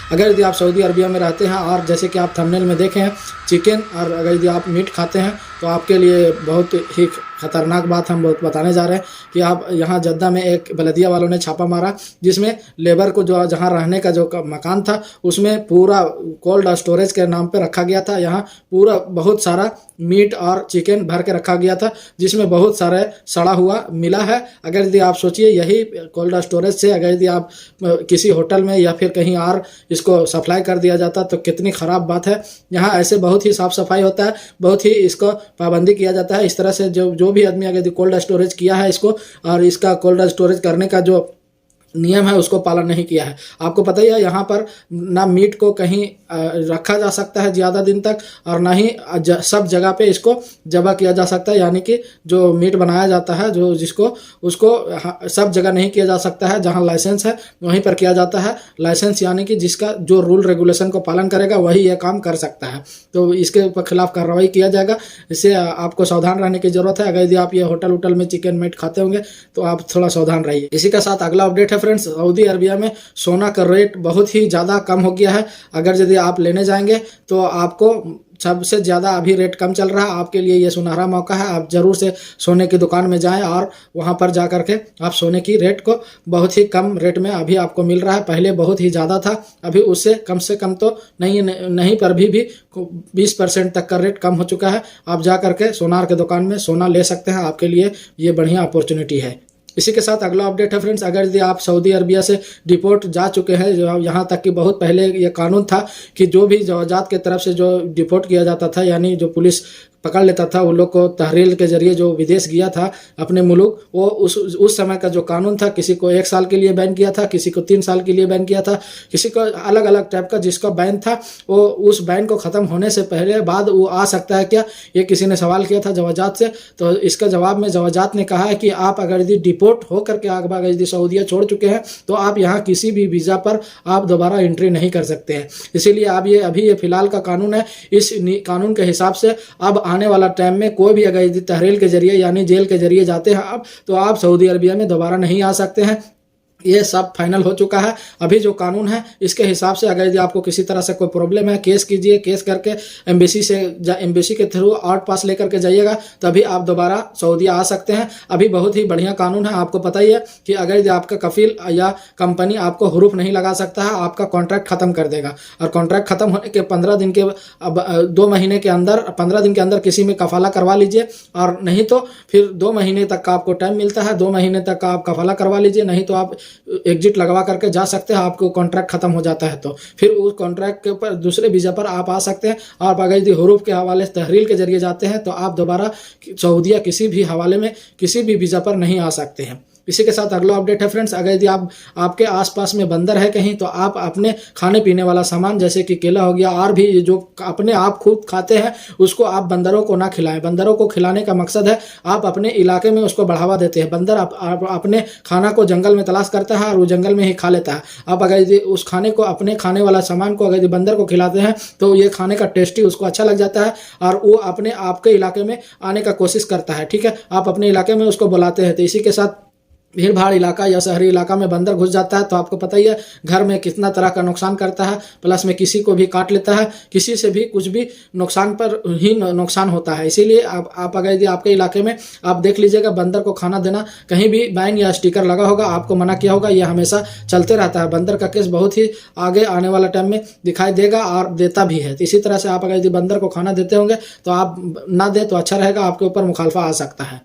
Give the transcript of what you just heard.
अगर यदि आप सऊदी अरबिया में रहते हैं और जैसे कि आप थंबनेल में देखे हैं चिकन, और अगर यदि आप मीट खाते हैं तो आपके लिए बहुत ही खतरनाक बात हम बहुत बताने जा रहे हैं कि आप यहाँ जद्दा में एक बलदिया वालों ने छापा मारा, जिसमें लेबर को जो जहाँ रहने का जो मकान था उसमें पूरा कोल्ड स्टोरेज के नाम पे रखा गया था। यहाँ पूरा बहुत सारा मीट और चिकन भर के रखा गया था, जिसमें बहुत सारे सड़ा हुआ मिला है। अगर यदि आप सोचिए यही कोल्ड स्टोरेज से अगर यदि आप किसी होटल में या फिर कहीं और इसको सप्लाई कर दिया जाता तो कितनी ख़राब बात है। यहाँ ऐसे बहुत ही साफ़ सफाई होता है, बहुत ही इसको पाबंदी किया जाता है। इस तरह से जो भी आदमी अगर कोल्ड स्टोरेज किया है इसको, और इसका कोल्ड स्टोरेज करने का जो नियम है उसको पालन नहीं किया है। आपको पता ही है यहाँ पर ना मीट को कहीं रखा जा सकता है ज़्यादा दिन तक, और ना ही सब जगह पे इसको ज़बह किया जा सकता है। यानी कि जो मीट बनाया जाता है जो जिसको उसको सब जगह नहीं किया जा सकता है। जहाँ लाइसेंस है वहीं पर किया जाता है। लाइसेंस यानी कि जिसका जो रूल रेगुलेशन को पालन करेगा वही ये काम कर सकता है, तो इसके खिलाफ कार्रवाई किया जाएगा। इससे आपको सावधान रहने की ज़रूरत है। अगर यदि आप ये होटल में चिकन मीट खाते होंगे तो आप थोड़ा सावधान रहिए। इसी के साथ अगला अपडेट है फ्रेंड्स, सऊदी अरबिया में सोना का रेट बहुत ही ज़्यादा कम हो गया है। अगर यदि आप लेने जाएंगे तो आपको सबसे ज़्यादा अभी रेट कम चल रहा है। आपके लिए ये सुनहरा मौका है, आप ज़रूर से सोने की दुकान में जाएं और वहाँ पर जा कर के आप सोने की रेट को बहुत ही कम रेट में अभी आपको मिल रहा है। पहले बहुत ही ज़्यादा था, अभी उससे कम तो नहीं पर भी 20% तक का रेट कम हो चुका है। आप जा कर के सोनार के दुकान में सोना ले सकते हैं, आपके लिए ये बढ़िया अपॉर्चुनिटी है। इसी के साथ अगला अपडेट है फ्रेंड्स, अगर यदि आप सऊदी अरबिया से डिपोर्ट जा चुके हैं, जो यहाँ तक कि बहुत पहले ये कानून था कि जो भी जवाजात के तरफ से जो डिपोर्ट किया जाता था, यानी जो पुलिस पकड़ लेता था उन लोग को तहरील के जरिए जो विदेश गया था अपने मुल्क, वो उस समय का जो कानून था, किसी को 1 साल के लिए बैन किया था, किसी को 3 साल के लिए बैन किया था, किसी को अलग अलग टाइप का जिसका बैन था वो उस बैन को ख़त्म होने से पहले बाद वो आ सकता है क्या, ये किसी ने सवाल किया था जवाजात से। तो इसका जवाब में जवाजात ने कहा है कि आप अगर यदि डिपोर्ट होकर के अगर यदि सऊदीया छोड़ चुके हैं तो आप यहाँ किसी भी वीज़ा पर आप दोबारा एंट्री नहीं कर सकते हैं। इसीलिए आप ये अभी ये फिलहाल का कानून है। इस कानून के हिसाब से अब आने वाला टाइम में कोई भी अगर तहरील के जरिए यानी जेल के जरिए जाते हैं आप, तो आप सऊदी अरबिया में दोबारा नहीं आ सकते हैं। ये सब फाइनल हो चुका है। अभी जो कानून है इसके हिसाब से अगर यदि आपको किसी तरह से कोई प्रॉब्लम है, केस कीजिए, केस करके एम्बेसी के थ्रू आउट पास लेकर के जाइएगा, तभी आप दोबारा सऊदी आ सकते हैं। अभी बहुत ही बढ़िया कानून है। आपको पता ही है कि अगर यदि आपका कफील या कंपनी आपको हुरूफ नहीं लगा सकता है, आपका कॉन्ट्रैक्ट खत्म कर देगा, और कॉन्ट्रैक्ट खत्म होने के 15 दिन के 2 महीने के अंदर 15 दिन के अंदर किसी में कफाला करवा लीजिए, और नहीं तो फिर 2 महीने तक का आपको टाइम मिलता है। 2 महीने तक का आप कफाला करवा लीजिए, नहीं तो आप एग्जिट लगवा करके जा सकते हैं। आपको कॉन्ट्रैक्ट खत्म हो जाता है तो फिर उस कॉन्ट्रैक्ट के ऊपर दूसरे वीज़ा पर आप आ सकते हैं। और अगर यदि हुरूफ के हवाले से तहरील के जरिए जाते हैं तो आप दोबारा सऊदीया किसी भी हवाले में किसी भी वीज़ा पर नहीं आ सकते हैं। इसी के साथ अगला अपडेट है फ्रेंड्स, अगर यदि आपके आसपास में बंदर है कहीं, तो आप अपने खाने पीने वाला सामान जैसे कि केला हो गया और भी जो अपने आप खुद खाते हैं उसको आप बंदरों को ना खिलाएं। बंदरों को खिलाने का मकसद है आप अपने इलाके में उसको बढ़ावा देते हैं। बंदर आप अपने खाना को जंगल में तलाश करता है और वो जंगल में ही खा लेता है। आप अगर यदि उस खाने को अपने खाने वाला सामान को अगर यदि बंदर को खिलाते हैं तो ये खाने का टेस्टी उसको अच्छा लग जाता है और वो अपने आपके इलाके में आने का कोशिश करता है। ठीक है, आप अपने इलाके में उसको बुलाते हैं। तो इसी के साथ भीड़ भाड़ इलाका या शहरी इलाका में बंदर घुस जाता है तो आपको पता ही है घर में कितना तरह का नुकसान करता है, प्लस में किसी को भी काट लेता है, किसी से भी कुछ भी नुकसान पर ही नुकसान होता है। इसीलिए आप अगर यदि आपके इलाके में आप देख लीजिएगा बंदर को खाना देना कहीं भी बैन या स्टिकर लगा होगा, आपको मना किया होगा, यह हमेशा चलते रहता है। बंदर का केस बहुत ही आगे आने वाला टाइम में दिखाई देगा और देता भी है। तो इसी तरह से आप अगर यदि बंदर को खाना देते होंगे तो आप ना दे तो अच्छा रहेगा, आपके ऊपर मुखालफा आ सकता है।